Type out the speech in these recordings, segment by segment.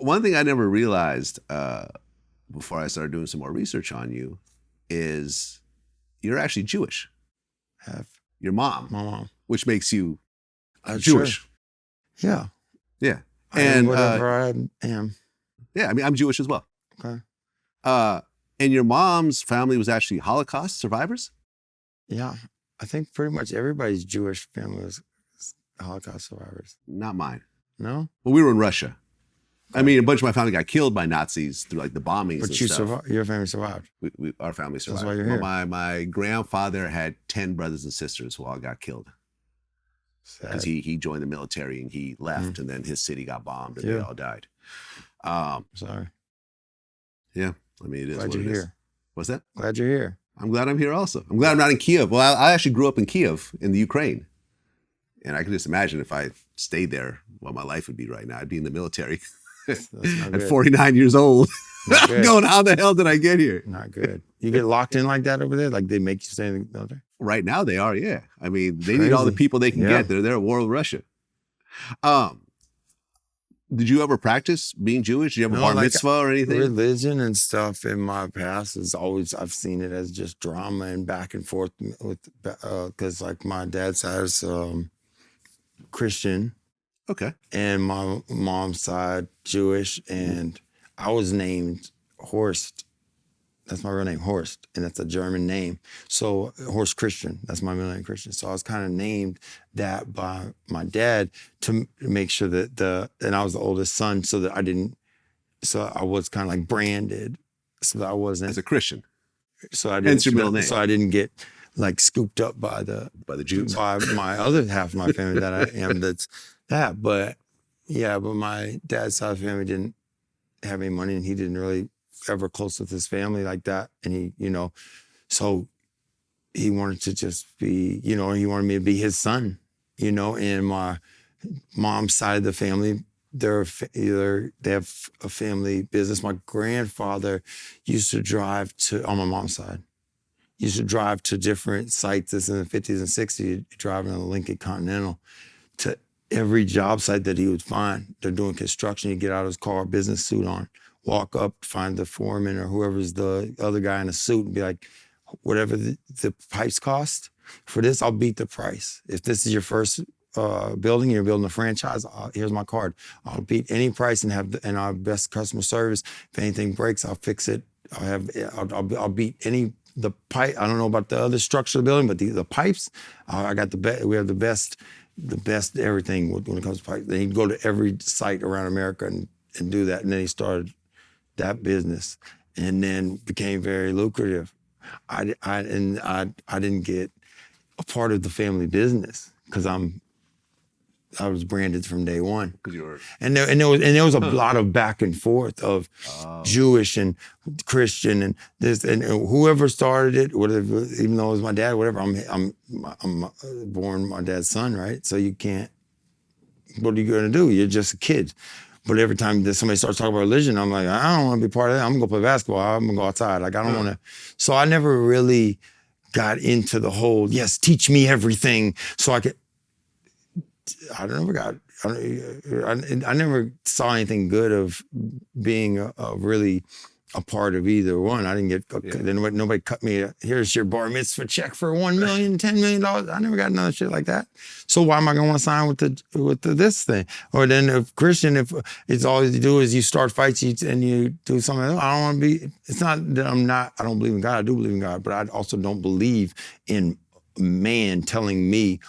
one thing I never realized before I started doing some more research on you is you're actually Jewish. Half. Your mom. My mom. Which makes you Jewish. Sure. Yeah. Yeah. I am whatever I am. Yeah, I mean, I'm Jewish as well. Okay. And your mom's family was actually Holocaust survivors? Yeah. I think pretty much everybody's Jewish family was Holocaust survivors. Not mine. No? Well, we were in Russia. I mean, a bunch of my family got killed by Nazis through like the bombings. But and you stuff. survived. Your family survived. Our family survived. That's why you're here. My grandfather had 10 brothers and sisters who all got killed. Because he joined the military and he left, and then his city got bombed and they all died. Sorry. Yeah, I mean, it is Glad what you're it is. here. What's that? Glad you're here. I'm glad I'm here also. I'm glad I'm not in Kiev. Well, I actually grew up in Kiev in the Ukraine. And I can just imagine if I stayed there, what my life would be right now. I'd be in the military at 49 years old. Going, how the hell did I get here? Not good. You get locked in like that over there? Like they make you stay in the military? Right now they are, yeah. I mean, they need all the people they can get. They're at war with Russia. Did you ever practice being Jewish? Did you have a bar mitzvah or anything? Religion and stuff in my past is always, I've seen it as just drama and back and forth with, because like my dad's side is Christian. Okay. And my mom's side Jewish. And I was named Horst. That's my real name, Horst, and that's a German name. So Horst Christian, that's my middle name, Christian. So I was kind of named that by my dad to make sure that and I was the oldest son, so that I was kind of like branded, so that I wasn't as a Christian. So I didn't. Hence your middle name. So I didn't get like scooped up by the Jews, by my other half of my family that I am. But my dad's side of the family didn't have any money, and he didn't really ever close with his family like that. And he, so he wanted to just be, he wanted me to be his son, and my mom's side of the family, they have a family business. My grandfather used to drive on my mom's side, used to drive to different sites. This in the 50s and 60s, driving on the Lincoln Continental to every job site that he would find. They're doing construction. He'd get out of his car, business suit on, walk up, find the foreman or whoever's the other guy in a suit and be like, whatever the pipes cost for this, I'll beat the price. If this is your first building, you're building a franchise, here's my card. I'll beat any price and have our best customer service. If anything breaks, I'll fix it. I'll beat the pipe. I don't know about the other structure of the building, but the pipes, I got the best. We have the best everything when it comes to pipes. Then he'd go to every site around America and do that. And then he started that business, and then became very lucrative. I didn't get a part of the family business because I was branded from day one. And there was a lot of back and forth of Jewish and Christian and this and whoever started it, whatever, even though it was my dad, whatever. I'm born my dad's son, right? So you can't. What are you going to do? You're just a kid. But every time that somebody starts talking about religion, I'm like, I don't want to be part of that. I'm going to go play basketball. I'm going to go outside. Like, I don't want to. So I never really got into the whole, yes, teach me everything so I could. I never saw anything good of being really a part of either one. I didn't get, nobody cut me, here's your bar mitzvah check for $1 million, $10 million. I never got none of shit like that. So why am I going to want to sign with this thing? Or then if Christian, if it's all you do is you start fights and you do something else, I don't want to be, it's not that I don't believe in God. I do believe in God, but I also don't believe in man telling me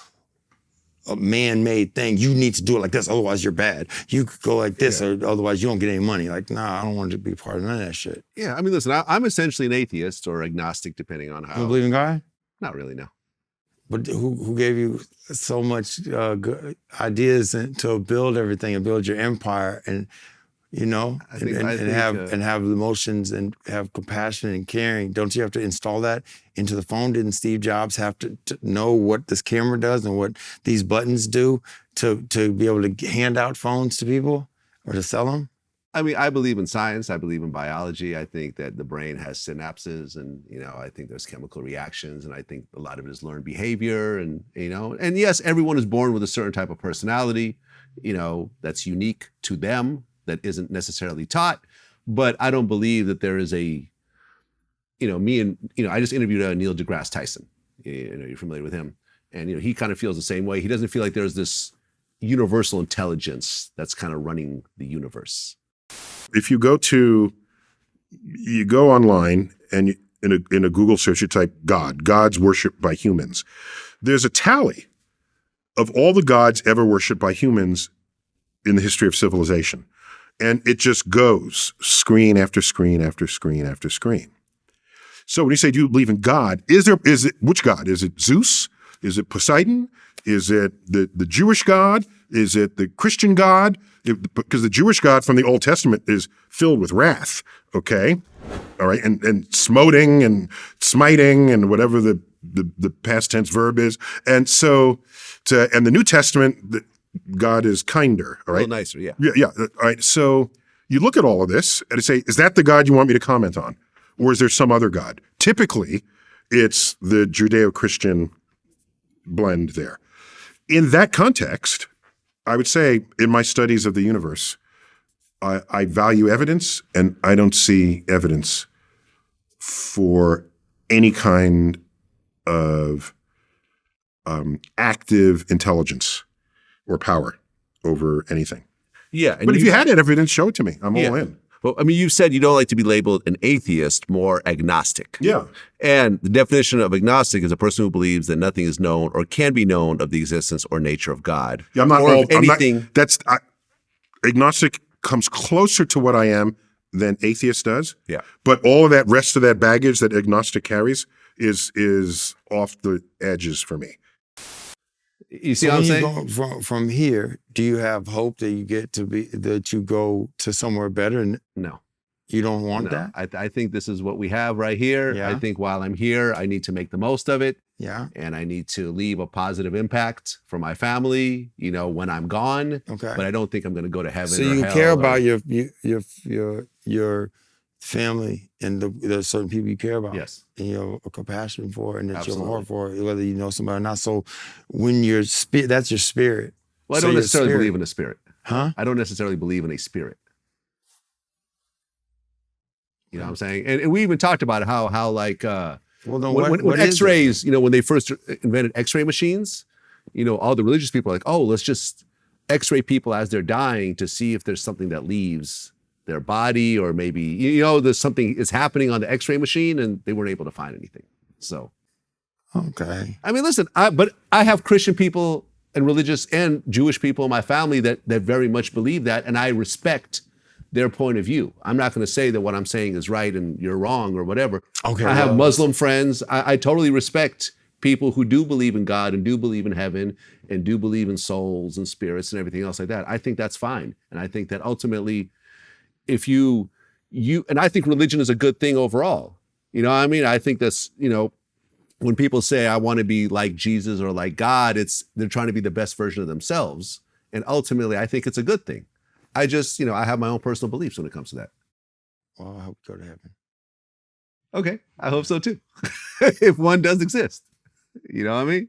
a man-made thing, you need to do it like this, otherwise you're bad. You could go like this, or otherwise you don't get any money. Like, nah, I don't want to be part of none of that shit. Yeah, I mean, listen, I'm essentially an atheist or agnostic, depending on how. You believe in God? Not really, no. But who gave you so much good ideas to build everything and build your empire and, have emotions and have compassion and caring? Don't you have to install that into the phone? Didn't Steve Jobs have to know what this camera does and what these buttons do to be able to hand out phones to people or to sell them? I mean, I believe in science. I believe in biology. I think that the brain has synapses and, I think there's chemical reactions, and I think a lot of it is learned behavior and yes, everyone is born with a certain type of personality, that's unique to them, that isn't necessarily taught. But I don't believe that there is a, I just interviewed Neil deGrasse Tyson. You're familiar with him. And, he kind of feels the same way. He doesn't feel like there's this universal intelligence that's kind of running the universe. If you go online and in a Google search, you type God's worshipped by humans. There's a tally of all the gods ever worshipped by humans in the history of civilization. And it just goes screen after screen after screen after screen. So when you say, do you believe in God? Which God? Is it Zeus? Is it Poseidon? Is it the Jewish God? Is it the Christian God? Because the Jewish God from the Old Testament is filled with wrath, okay? All right, and smoting and smiting and whatever the past tense verb is. And so, and the New Testament, God is kinder, all right? A little nicer, yeah. Yeah, all right. So you look at all of this and say, is that the God you want me to comment on? Or is there some other God? Typically, it's the Judeo-Christian blend there. In that context, I would say in my studies of the universe, I value evidence, and I don't see evidence for any kind of active intelligence or power over anything. Yeah. But if you had evidence, show it to me. I'm all in. Well, I mean, you said you don't like to be labeled an atheist, more agnostic. Yeah. And the definition of agnostic is a person who believes that nothing is known or can be known of the existence or nature of God. Yeah, I'm not or all, of anything. Agnostic comes closer to what I am than atheist does. Yeah. But all of that rest of that baggage that agnostic carries is off the edges for me. You see what I'm saying? When you go from here, do you have hope that you go to somewhere better? No. You don't want No. that? I think this is what we have right here. Yeah. I think while I'm here, I need to make the most of it. Yeah. And I need to leave a positive impact for my family, when I'm gone. Okay. But I don't think I'm going to go to heaven. So or you hell care or- about your family and there's certain people you care about. Yes. And you have a compassion for it and that you have a Absolutely. heart for it, whether you know somebody or not. So when your spirit, that's your spirit. Well, I So don't your necessarily spirit- believe in a spirit. Huh? I don't necessarily believe in a spirit. You know what I'm saying? And we even talked about how like Well, then when what is it? X-rays, when they first invented X-ray machines, all the religious people are like, oh, let's just X-ray people as they're dying to see if there's something that leaves their body, or maybe there's something is happening on the X-ray machine, and they weren't able to find anything. So, Okay. I mean, listen, but I have Christian people and religious and Jewish people in my family that very much believe that, and I respect their point of view. I'm not going to say that what I'm saying is right and you're wrong or whatever. Okay. I have well, Muslim friends. I totally respect people who do believe in God and do believe in heaven and do believe in souls and spirits and everything else like that. I think that's fine. And I think that ultimately, if you and I think religion is a good thing overall. You know what I mean? I think that's, when people say, I want to be like Jesus or like God, they're trying to be the best version of themselves. And ultimately, I think it's a good thing. I just, I have my own personal beliefs when it comes to that. Well, I hope you go to heaven. Okay, I hope so too. If one does exist. You know what I mean?